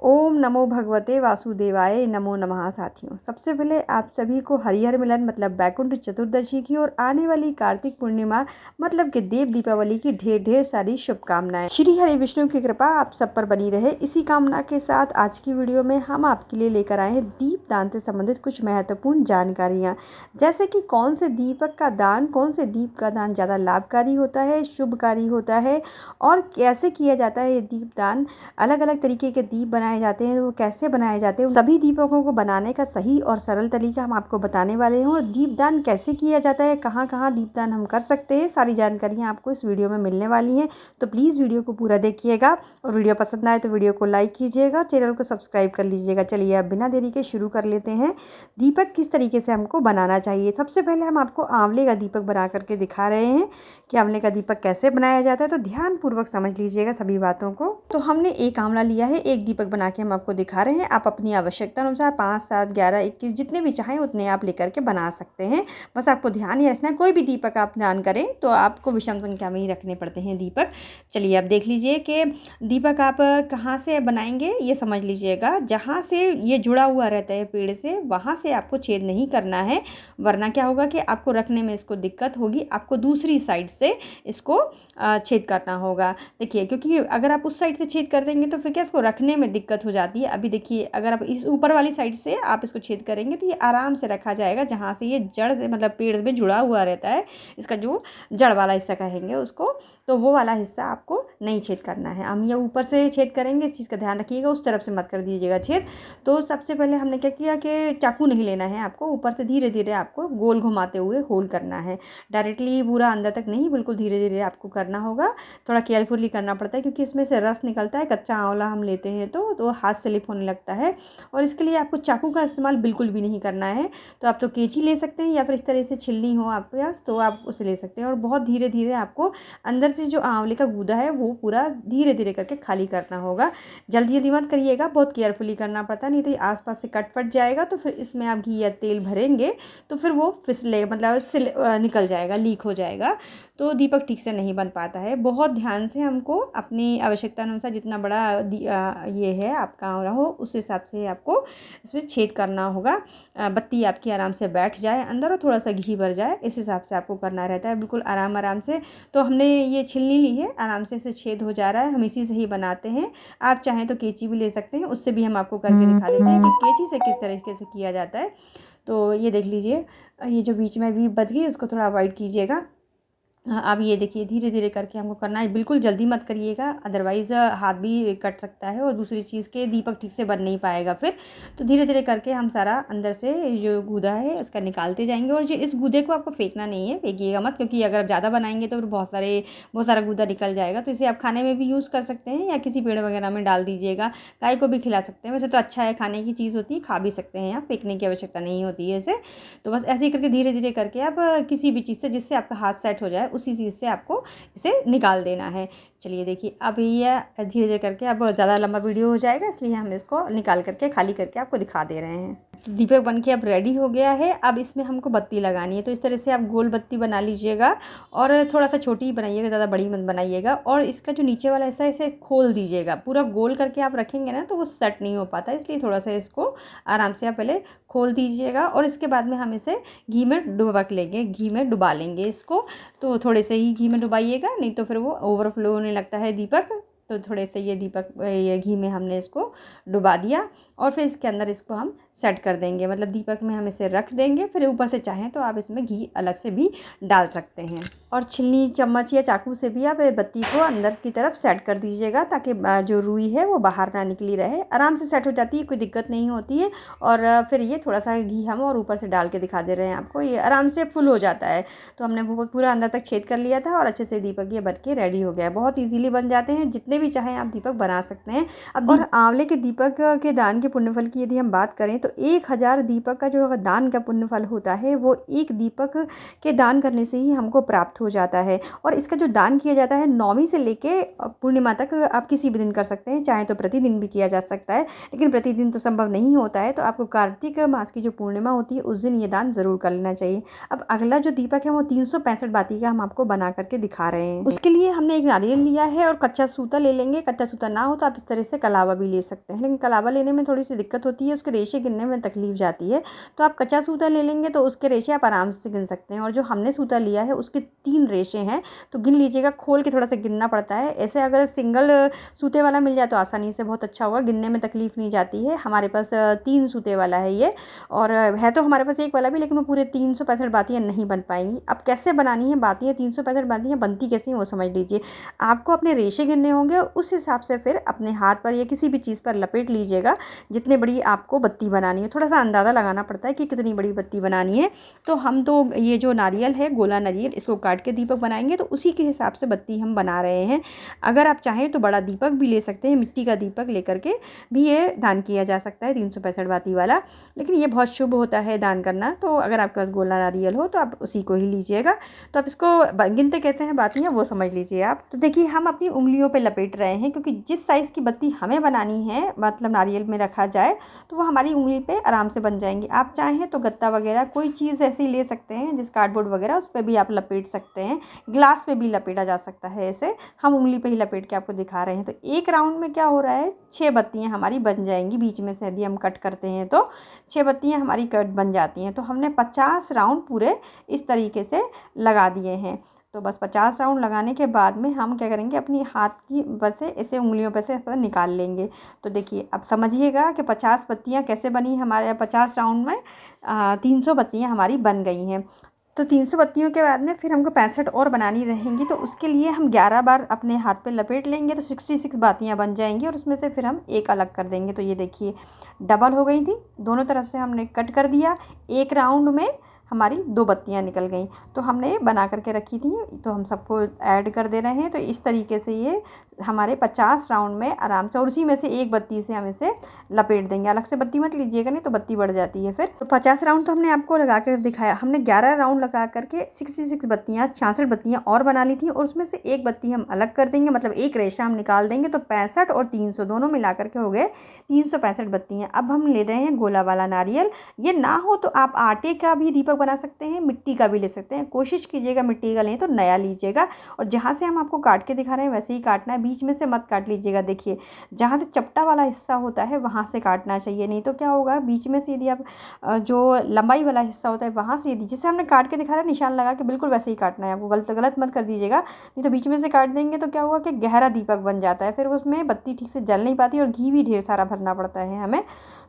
ओम नमो भगवते वासुदेवाय नमो नमः। साथियों, सबसे पहले आप सभी को हरिहर मिलन मतलब बैकुंठ चतुर्दशी की और आने वाली कार्तिक पूर्णिमा मतलब कि देव दीपावली की ढेर ढेर सारी शुभकामनाएं। श्री हरि विष्णु की कृपा आप सब पर बनी रहे, इसी कामना के साथ आज की वीडियो में हम आपके लिए लेकर आए हैं दीप दान से संबंधित कुछ महत्वपूर्ण जानकारियाँ, जैसे कि कौन से दीपक का दान, कौन से दीप का दान ज़्यादा लाभकारी होता है, शुभकारी होता है और कैसे किया जाता है ये दीप दान। अलग अलग तरीके के दीप बनाए जाते हैं, वो कैसे बनाए जाते हैं, सभी दीपकों को बनाने का सही और सरल तरीका हम आपको बताने वाले हैं। और दीपदान कैसे किया जाता है, कहाँ कहाँ दीपदान हम कर सकते हैं, सारी जानकारियाँ आपको इस वीडियो में मिलने वाली हैं। तो प्लीज़ वीडियो को पूरा देखिएगा और वीडियो पसंद आए तो वीडियो को लाइक कीजिएगा, चैनल को सब्सक्राइब कर लीजिएगा। चलिए अब बिना देरी के शुरू कर लेते हैं। दीपक किस तरीके से हमको बनाना चाहिए। सबसे पहले हम आपको आंवले का दीपक बना करके दिखा रहे हैं कि आंवले का दीपक कैसे बनाया जाता है। तो ध्यानपूर्वक समझ लीजिएगा सभी बातों को। तो हमने एक आंवला लिया है, एक दीपक बना के हम आपको दिखा रहे हैं। आप अपनी आवश्यकता अनुसार 5, 7, 11, 21 जितने भी चाहें उतने आप लेकर के बना सकते हैं। बस आपको ध्यान ये रखना है, कोई भी दीपक आप दान करें तो आपको विषम संख्या में ही रखने पड़ते हैं दीपक। चलिए अब देख लीजिए कि दीपक आप कहाँ से बनाएंगे, ये समझ लीजिएगा। जहाँ से ये जुड़ा हुआ रहता है पेड़ से, वहाँ से आपको छेद नहीं करना है, वरना क्या होगा कि आपको रखने में इसको दिक्कत होगी। आपको दूसरी साइड से इसको छेद करना होगा। देखिए, क्योंकि अगर आप उस साइड से छेद कर देंगे तो फिर क्या इसको रखने में दिक्कत हो जाती है। अभी देखिए, अगर आप इस ऊपर वाली साइड से आप इसको छेद करेंगे तो ये आराम से रखा जाएगा, जहाँ से ये जड़ से मतलब पेड़ में जुड़ा हुआ रहता है, इसका जो जड़ वाला हिस्सा कहेंगे उसको, तो वो वाला हिस्सा आपको नहीं छेद करना है। हम ये ऊपर से छेद करेंगे, इस चीज़ का ध्यान रखिएगा, उस तरफ से मत कर दीजिएगा छेद। तो सबसे पहले हमने क्या किया कि चाकू नहीं लेना है आपको, ऊपर से धीरे धीरे आपको गोल घुमाते हुए होल करना है। डायरेक्टली पूरा अंदर तक नहीं, बिल्कुल धीरे धीरे आपको करना होगा। थोड़ा केयरफुली करना पड़ता है क्योंकि इसमें से रस निकलता है, कच्चा आंवला हम लेते हैं तो हाथ स्लिप होने लगता है। और इसके लिए आपको चाकू का इस्तेमाल बिल्कुल भी नहीं करना है। तो आप तो कैंची ले सकते हैं या फिर इस तरह से छिलनी हो आपके पास तो आप उसे ले सकते हैं। और बहुत धीरे धीरे आपको अंदर से जो आंवले का गूदा है वो पूरा धीरे धीरे करके खाली करना होगा। जल्दी जल्दी मत करिएगा, बहुत केयरफुली करना पड़ता है, नहीं तो ये आसपास से कट फट जाएगा। तो फिर इसमें आप घी या तेल भरेंगे तो फिर वो फिसले मतलब निकल जाएगा, लीक हो जाएगा, तो दीपक ठीक से नहीं बन पाता है। बहुत ध्यान से हमको अपनी आवश्यकता अनुसार जितना बड़ा ये है आपका आंवला हो उस हिसाब से आपको इसमें छेद करना होगा। बत्ती आपकी आराम से बैठ जाए अंदर और थोड़ा सा घी भर जाए, इस हिसाब से आपको करना रहता है, बिल्कुल आराम आराम से। तो हमने ये छिलनी ली है, आराम से इसे छेद हो जा रहा है, हम इसी से ही बनाते हैं। आप चाहें तो कैंची भी ले सकते हैं, उससे भी हम आपको करके दिखा देते हैं कि कैंची से किस तरीके से किया जाता है। तो ये देख लीजिए, ये जो बीच में भी बच गई उसको थोड़ा अवॉइड कीजिएगा। अब ये देखिए, धीरे धीरे करके हमको करना है, बिल्कुल जल्दी मत करिएगा, अदरवाइज़ हाथ भी कट सकता है और दूसरी चीज़ के दीपक ठीक से बन नहीं पाएगा फिर। तो धीरे धीरे करके हम सारा अंदर से जो गूदा है इसका निकालते जाएंगे। और जो इस गूदे को आपको फेंकना नहीं है, फेंकिएगा मत, क्योंकि अगर ज़्यादा बनाएंगे तो फिर बहुत सारा गूदा निकल जाएगा। तो इसे आप खाने में भी यूज़ कर सकते हैं या किसी पेड़ वगैरह में डाल दीजिएगा, गाय को भी खिला सकते हैं। वैसे तो अच्छा है, खाने की चीज़ होती है, खा भी सकते हैं, आप फेंकने की आवश्यकता नहीं होती है इसे। तो बस ऐसे ही करके धीरे धीरे करके आप किसी भी चीज़ से जिससे आपका हाथ सेट हो जाए उसी चीज़ से आपको इसे निकाल देना है। चलिए देखिए, अब ये धीरे धीरे करके अब ज़्यादा लंबा वीडियो हो जाएगा, इसलिए हम इसको निकाल करके खाली करके आपको दिखा दे रहे हैं। तो दीपक बन के अब रेडी हो गया है। अब इसमें हमको बत्ती लगानी है, तो इस तरह से आप गोल बत्ती बना लीजिएगा और थोड़ा सा छोटी ही बनाइएगा, ज़्यादा बड़ी मत बनाइएगा। और इसका जो नीचे वाला हिस्सा है इसे खोल दीजिएगा, पूरा गोल करके आप रखेंगे ना तो वो सेट नहीं हो पाता, इसलिए थोड़ा सा इसको आराम से आप पहले खोल दीजिएगा। और इसके बाद में हम इसे घी में डुबा लेंगे, घी में डुबा लेंगे इसको। तो थोड़े से ही घी में डुबाइएगा, नहीं तो फिर वो ओवरफ्लो होने लगता है दीपक। तो थोड़े से ये घी में हमने इसको डुबा दिया और फिर इसके अंदर इसको हम सेट कर देंगे, मतलब दीपक में हम इसे रख देंगे। फिर ऊपर से चाहें तो आप इसमें घी अलग से भी डाल सकते हैं। और छिलनी, चम्मच या चाकू से भी आप बत्ती को अंदर की तरफ सेट कर दीजिएगा, ताकि जो रुई है वो बाहर ना निकली रहे। आराम से सेट हो जाती है, कोई दिक्कत नहीं होती है। और फिर ये थोड़ा सा घी हम और ऊपर से डाल के दिखा दे रहे हैं आपको, ये आराम से फुल हो जाता है। तो हमने वो पूरा अंदर तक छेद कर लिया था और अच्छे से दीपक ये बन के रेडी हो गया। बहुत ईजीली बन जाते हैं, जितने भी चाहें आप दीपक बना सकते हैं। अब और आंवले के दीपक के दान के पुण्यफल की यदि हम बात करें तो 1000 दीपक का जो दान का पुण्यफल होता है वो एक दीपक के दान करने से ही हमको प्राप्त हो जाता है। और इसका जो दान किया जाता है नौमी से लेके पूर्णिमा तक आप किसी भी दिन कर सकते हैं, चाहे तो प्रतिदिन भी किया जा सकता है, लेकिन प्रतिदिन तो संभव नहीं होता है। तो आपको कार्तिक मास की जो पूर्णिमा होती है उस दिन ये दान जरूर कर लेना चाहिए। अब अगला जो दीपक है वो 365 बाती का हम आपको बना करके दिखा रहे हैं। उसके लिए हमने एक नारियल लिया है और कच्चा सूता ले लेंगे, कच्चा सूता ना हो तो आप इस तरह से कलावा भी ले सकते हैं, लेकिन कलावा लेने में थोड़ी सी दिक्कत होती है, उसके रेशे गिनने में तकलीफ जाती है। तो आप कच्चा सूता ले लेंगे तो उसके रेशे आप आराम से गिन सकते हैं। और जो हमने सूता लिया है उसके 3 रेशे हैं, तो गिन लीजिएगा, खोल के थोड़ा सा गिनना पड़ता है। ऐसे अगर सिंगल सूते वाला मिल जाए तो आसानी से बहुत अच्छा होगा, गिनने में तकलीफ नहीं जाती है। हमारे पास 3 सूते वाला है ये, और है तो हमारे पास एक वाला भी, लेकिन वो पूरे 365 बातियाँ नहीं बन पाएंगी। अब कैसे बनानी है बातियाँ, 365 बातियाँ बनती कैसी हैं वो समझ लीजिए। आपको अपने रेशे गिनने होंगे, उस हिसाब से फिर अपने हाथ पर या किसी भी चीज़ पर लपेट लीजिएगा जितने बड़ी आपको बत्ती बनानी है। थोड़ा सा अंदाज़ा लगाना पड़ता है कि कितनी बड़ी बत्ती बनानी है। तो हम तो ये जो नारियल है, गोला नारियल, इसको काट के दीपक बनाएंगे, तो उसी के हिसाब से बत्ती हम बना रहे हैं। अगर आप चाहें तो बड़ा दीपक भी ले सकते हैं, मिट्टी का दीपक लेकर के भी ये दान किया जा सकता है 365 बाती वाला, लेकिन ये बहुत शुभ होता है दान करना। तो अगर आपके पास गोला नारियल हो तो आप उसी को ही लीजिएगा। तो आप इसको गिनते कहते हैं बातियाँ, वो समझ लीजिए आप। तो देखिए हम अपनी उंगलियों पे लपेट रहे हैं, क्योंकि जिस साइज़ की बत्ती हमें बनानी है, मतलब नारियल में रखा जाए, तो वो हमारी उंगली पे आराम से बन जाएंगी। आप चाहें तो गत्ता वगैरह कोई चीज़ ऐसी ले सकते हैं, जिस कार्डबोर्ड वगैरह, उस पर भी आप लपेट सकते हैं। ग्लास पे भी लपेटा जा सकता है, ऐसे हम उंगली पे ही लपेट के आपको दिखा रहे हैं। तो एक राउंड में क्या हो रहा है, 6 बत्तियाँ हमारी बन जाएंगी। बीच में से यदि हम कट करते हैं तो 6 बत्तियाँ हमारी कट बन जाती हैं। तो हमने 50 राउंड पूरे इस तरीके से लगा दिए हैं। तो बस 50 राउंड लगाने के बाद में हम क्या करेंगे, अपनी हाथ की बस से ऐसे उंगलियों पे से निकाल लेंगे। तो देखिए अब समझिएगा कि 50 बत्तियाँ कैसे बनी हमारे 50 राउंड में। 300 बत्तियाँ हमारी बन गई हैं। तो 300 बत्तियों के बाद में फिर हमको 65 और बनानी रहेंगी, तो उसके लिए हम 11 बार अपने हाथ पे लपेट लेंगे, तो 66 बातियाँ बन जाएंगी, और उसमें से फिर हम एक अलग कर देंगे। तो ये देखिए डबल हो गई थी, दोनों तरफ से हमने कट कर दिया। एक राउंड में हमारी 2 बत्तियाँ निकल गई, तो हमने बना करके रखी थी, तो हम सबको ऐड कर दे रहे हैं। तो इस तरीके से ये हमारे 50 राउंड में आराम से, और उसी में से एक बत्ती से हम इसे लपेट देंगे। अलग से बत्ती मत लीजिएगा, नहीं तो बत्ती बढ़ जाती है फिर। तो 50 राउंड तो हमने आपको लगा कर दिखाया। हमने 11 राउंड लगा करके 66 बत्तियाँ, 66 बत्तियाँ और बना ली थी, और उसमें से एक बत्ती हम अलग कर देंगे, मतलब एक रेशा हम निकाल देंगे। तो 65 और 300 दोनों मिला करके हो गए 365 बत्तियाँ। अब हम ले रहे हैं गोला वाला नारियल। ये ना हो तो आप आटे का भी दीपक बना सकते हैं, मिट्टी का भी ले सकते हैं। कोशिश कीजिएगा मिट्टी का लें तो नया लीजिएगा, और जहाँ से हम आपको काट के दिखा रहे हैं वैसे ही काटना है, बीच में से मत काट लीजिएगा। देखिए जहाँ से चपटा वाला हिस्सा होता है वहाँ से काटना चाहिए, नहीं तो क्या होगा, बीच में से यदि आप जो लंबाई वाला हिस्सा होता है वहाँ से, यदि जैसे हमने काट के दिखा रहा है निशान लगा के, बिल्कुल वैसे ही काटना है आपको। गलत मत कर दीजिएगा, नहीं तो बीच में से काट देंगे तो क्या होगा कि गहरा दीपक बन जाता है, फिर उसमें बत्ती ठीक से जल नहीं पाती, और घी भी ढेर सारा भरना पड़ता है हमें।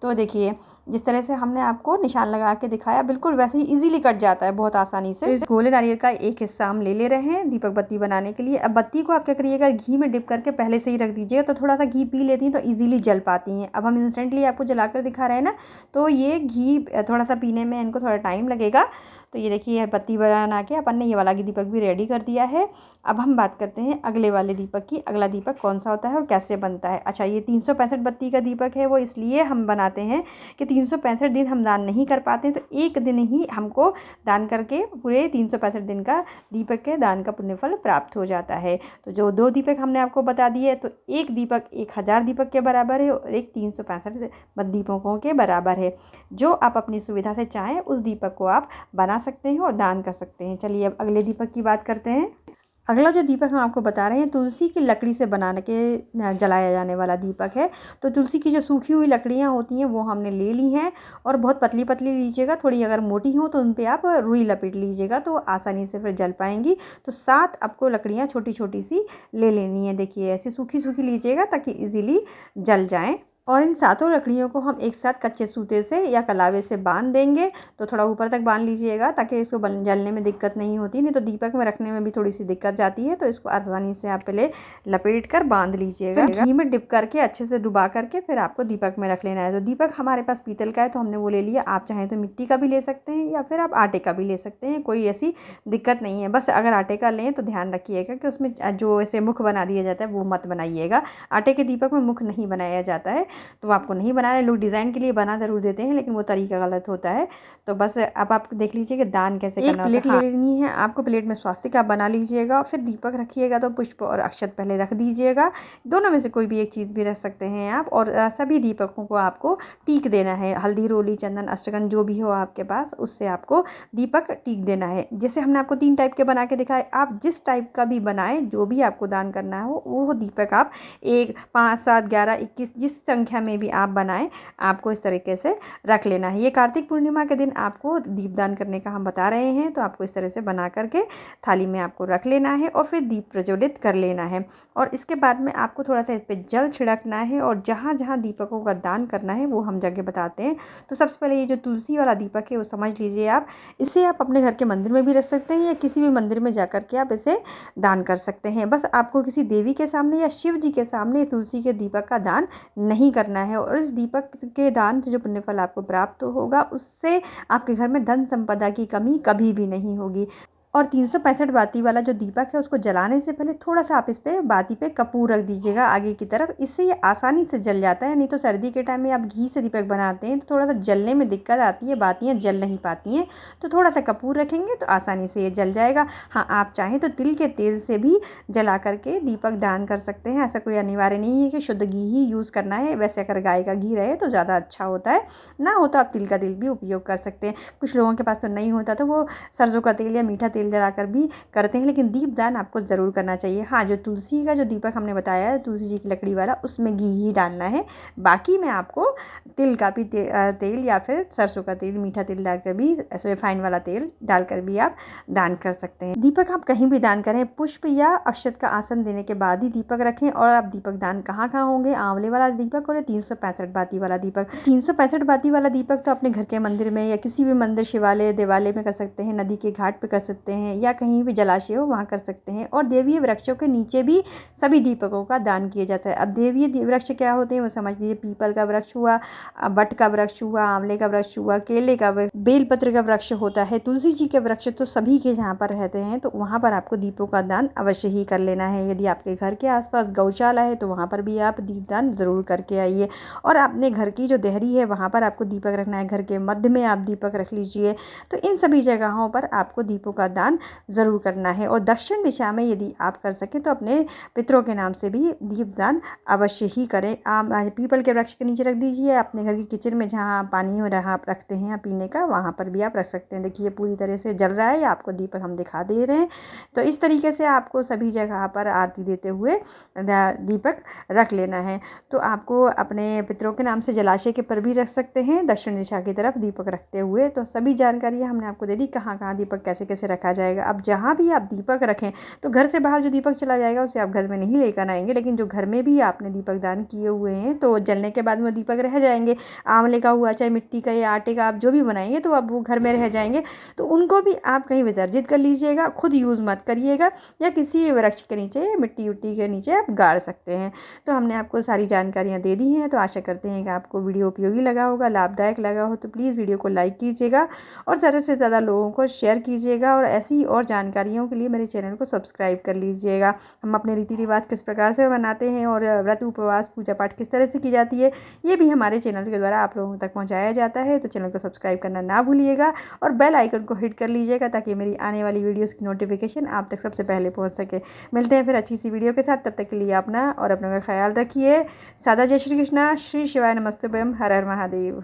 तो देखिए जिस तरह से हमने आपको निशान लगा के दिखाया, बिल्कुल वैसे ही इजीली कट जाता है बहुत आसानी से। तो गोले नारियल का एक हिस्सा हम ले रहे हैं दीपक बत्ती बनाने के लिए। अब बत्ती को आप क्या करिएगा, घी में डिप करके पहले से ही रख दीजिएगा, तो थोड़ा सा घी पी लेती हैं तो इजीली जल पाती हैं। अब हम इंस्टेंटली आपको जलाकर दिखा रहे हैं ना, तो ये घी थोड़ा सा पीने में इनको थोड़ा टाइम लगेगा। तो ये देखिए यह बत्ती बना के अपन ने ये वाला दीपक भी रेडी कर दिया है। अब हम बात करते हैं अगले वाले दीपक की। अगला दीपक कौन सा होता है और कैसे बनता है। अच्छा, ये 365 बत्ती का दीपक है, वो इसलिए हम बनाते हैं कि 365 दिन हम दान नहीं कर पाते, तो एक दिन ही हमको दान करके पूरे 365 दिन का दीपक के दान का पुण्यफल प्राप्त हो जाता है। तो जो 2 दीपक हमने आपको बता दिए, तो एक दीपक 1000 दीपक के बराबर है, और एक 365 दीपकों के बराबर है। जो आप अपनी सुविधा से चाहें उस दीपक को आप बना सकते हैं और दान कर सकते हैं। चलिए अब अगले दीपक की बात करते हैं। अगला जो दीपक हम आपको बता रहे हैं, तुलसी की लकड़ी से बना के जलाया जाने वाला दीपक है। तो तुलसी की जो सूखी हुई लकड़ियाँ होती हैं वो हमने ले ली हैं, और बहुत पतली पतली लीजिएगा, थोड़ी अगर मोटी हो तो उन पे आप रुई लपेट लीजिएगा, तो आसानी से फिर जल पाएंगी। तो 7 आपको लकड़ियाँ छोटी छोटी सी ले लेनी है। देखिए ऐसी सूखी सूखी लीजिएगा ताकि ईज़िली जल जाएँ। और इन 7 लकड़ियों को हम एक साथ कच्चे सूते से या कलावे से बांध देंगे। तो थोड़ा ऊपर तक बांध लीजिएगा ताकि इसको जलने में दिक्कत नहीं होती, नहीं तो दीपक में रखने में भी थोड़ी सी दिक्कत जाती है। तो इसको आसानी से आप पहले लपेट कर बांध लीजिएगा। घी में डिप करके अच्छे से डुबा करके फिर आपको दीपक में रख लेना है। तो दीपक हमारे पास पीतल का है तो हमने वो ले लिया। आप चाहें तो मिट्टी का भी ले सकते हैं या फिर आप आटे का भी ले सकते हैं, कोई ऐसी दिक्कत नहीं है। बस अगर आटे का लें तो ध्यान रखिएगा कि उसमें जो ऐसे मुख बना दिया जाता है वो मत बनाइएगा। आटे के दीपक में मुख नहीं बनाया जाता है, तो वो आपको नहीं बनाना है। लोग डिज़ाइन के लिए बना ज़रूर देते हैं, लेकिन वो तरीका गलत होता है। तो बस अब आप देख लीजिए कि दान कैसे करना होता है। प्लेट ले लेनी है आपको, प्लेट में स्वास्तिक आप बना लीजिएगा, फिर दीपक रखिएगा तो पुष्प और अक्षत पहले रख दीजिएगा। दोनों में से कोई भी एक चीज़ भी रख सकते हैं आप। और सभी दीपकों को आपको टीक देना है, हल्दी, रोली, चंदन, अष्टगंध जो भी हो आपके पास, उससे आपको दीपक टीक देना है। जैसे हमने आपको 3 टाइप के बना के दिखाए, आप जिस टाइप का भी बनाएं, जो भी आपको दान करना हो वो दीपक आप 1, 5, 7, 11, 21 जिस संख्या में भी आप बनाएं, आपको इस तरीके से रख लेना है। ये कार्तिक पूर्णिमा के दिन आपको दीपदान करने का हम बता रहे हैं, तो आपको इस तरह से बना करके थाली में आपको रख लेना है और फिर दीप प्रज्वलित कर लेना है। और इसके बाद में आपको थोड़ा सा इस पर जल छिड़कना है और जहाँ जहाँ दीपकों का दान करना है वो हम जगह बताते हैं। तो सबसे पहले ये जो तुलसी वाला दीपक है वो समझ लीजिए आप, इसे आप अपने घर के मंदिर में भी रख सकते हैं या किसी भी मंदिर में जा कर के आप इसे दान कर सकते हैं। बस आपको किसी देवी के सामने या शिव जी के सामने तुलसी के दीपक का दान नहीं करना है। और इस दीपक के दान से जो पुण्यफल आपको प्राप्त होगा, उससे आपके घर में धन संपदा की कमी कभी भी नहीं होगी। और 365 बाती वाला जो दीपक है उसको जलाने से पहले थोड़ा सा आप इस पे बाती पे कपूर रख दीजिएगा आगे की तरफ, इससे ये आसानी से जल जाता है। नहीं तो सर्दी के टाइम में आप घी से दीपक बनाते हैं तो थोड़ा सा जलने में दिक्कत आती है, बातियाँ जल नहीं पाती हैं। तो थोड़ा सा कपूर रखेंगे तो आसानी से ये जल जाएगा। हाँ, आप चाहें तो तिल के तेल से भी जला करके दीपक दान कर सकते हैं, ऐसा कोई अनिवार्य नहीं है कि शुद्ध घी ही यूज़ करना है। वैसे अगर गाय का घी रहे तो ज़्यादा अच्छा होता है, ना हो तो आप तिल का तेल भी उपयोग कर सकते हैं। कुछ लोगों के पास तो नहीं होता तो वो सरसों का तेल या मीठा तेल जलाकर भी करते हैं, लेकिन दीपदान आपको ज़रूर करना चाहिए। हाँ, जो तुलसी का जो दीपक हमने बताया है, तुलसी जी की लकड़ी वाला, उसमें घी ही डालना है। बाकी में आपको तिल का भी तेल या फिर सरसों का तेल, मीठा तेल डालकर भी, रिफाइन वाला तेल डालकर भी आप दान कर सकते हैं। दीपक आप कहीं भी दान करें, पुष्प या अक्षत का आसन देने के बाद ही दीपक रखें। और आप दीपक दान कहाँ कहाँ होंगे, आंवले वाला दीपक और 365 बाती वाला दीपक। 365 बाती वाला दीपक तो अपने घर के मंदिर में या किसी भी मंदिर, शिवालय, देवालय में कर सकते हैं, नदी के घाट पे कर सकते हैं या कहीं भी जलाशय हो वहाँ कर सकते हैं। और देवीय वृक्षों के नीचे भी सभी दीपकों का दान किया जाता है। अब देवीय वृक्ष क्या होते हैं वो समझ लीजिए, पीपल का वृक्ष हुआ, बट का वृक्ष हुआ, आंवले का वृक्ष हुआ, केले का, बेलपत्र का वृक्ष होता है, तुलसी जी के वृक्ष तो सभी के जहाँ पर रहते हैं, तो वहाँ पर आपको दीपों का दान अवश्य ही कर लेना है। यदि आपके घर के आसपास गौशाला है तो वहाँ पर भी आप दीपदान ज़रूर करके आइए। और अपने घर की जो देहरी है वहाँ पर आपको दीपक रखना है, घर के मध्य में आप दीपक रख लीजिए। तो इन सभी जगहों पर आपको दीपों का दान ज़रूर करना है। और दक्षिण दिशा में यदि आप कर सकें तो अपने पितरों के नाम से भी दीपदान अवश्य ही करें। आप पीपल के वृक्ष के नीचे रख दीजिए, अपने घर की किचन में जहाँ पानी हो रहा आप रखते हैं पीने का, वहाँ पर भी आप रख सकते हैं। देखिए पूरी तरह से जल रहा है, या आपको दीपक हम दिखा दे रहे हैं। तो इस तरीके से आपको सभी जगह पर आरती देते हुए दीपक रख लेना है। तो आपको अपने पितरों के नाम से जलाशय के पर भी रख सकते हैं, दक्षिण दिशा की तरफ दीपक रखते हुए। तो सभी जानकारी हमने आपको दे दी, कहाँ कहाँ दीपक कैसे कैसे रखा जाएगा। अब जहाँ भी आप दीपक रखें तो घर से बाहर जो दीपक चला जाएगा उसे आप घर में नहीं लेकर आएंगे, लेकिन जो घर में भी आपने दीपक दान किए हुए हैं तो जलने के बाद में दीपक रह जाएंगे। आंवले का हुआ, चाहे मिट्टी का या आटे का, आप जो भी बनाएंगे तो अब वो घर में रह जाएंगे, तो उनको भी आप कहीं विसर्जित कर लीजिएगा, खुद यूज़ मत करिएगा, या किसी वृक्ष के नीचे, मिट्टी उट्टी के नीचे आप गाड़ सकते हैं। तो हमने आपको सारी जानकारियाँ दे दी हैं। तो आशा करते हैं कि आपको वीडियो उपयोगी लगा होगा, लाभदायक लगा हो तो प्लीज़ वीडियो को लाइक कीजिएगा और ज़्यादा से ज़्यादा लोगों को शेयर कीजिएगा। और ऐसी और जानकारियों के लिए मेरे चैनल को सब्सक्राइब कर लीजिएगा। हम अपने रीति रिवाज किस प्रकार से मनाते हैं और व्रत, उपवास, पूजा पाठ किस तरह से की जाती है, ये भी हमारे चैनल के द्वारा आप लोगों तक पहुंचाया जाता है। तो चैनल को सब्सक्राइब करना ना भूलिएगा और बेल आइकन को हिट कर लीजिएगा, ताकि मेरी आने वाली वीडियोस की नोटिफिकेशन आप तक सबसे पहले पहुंच सके। मिलते हैं फिर अच्छी सी वीडियो के साथ, तब तक के लिए अपना और अपनों का ख्याल रखिए। सादा जय श्री कृष्णा, श्री शिवाय नमस्तुभ्यम, हर हर महादेव।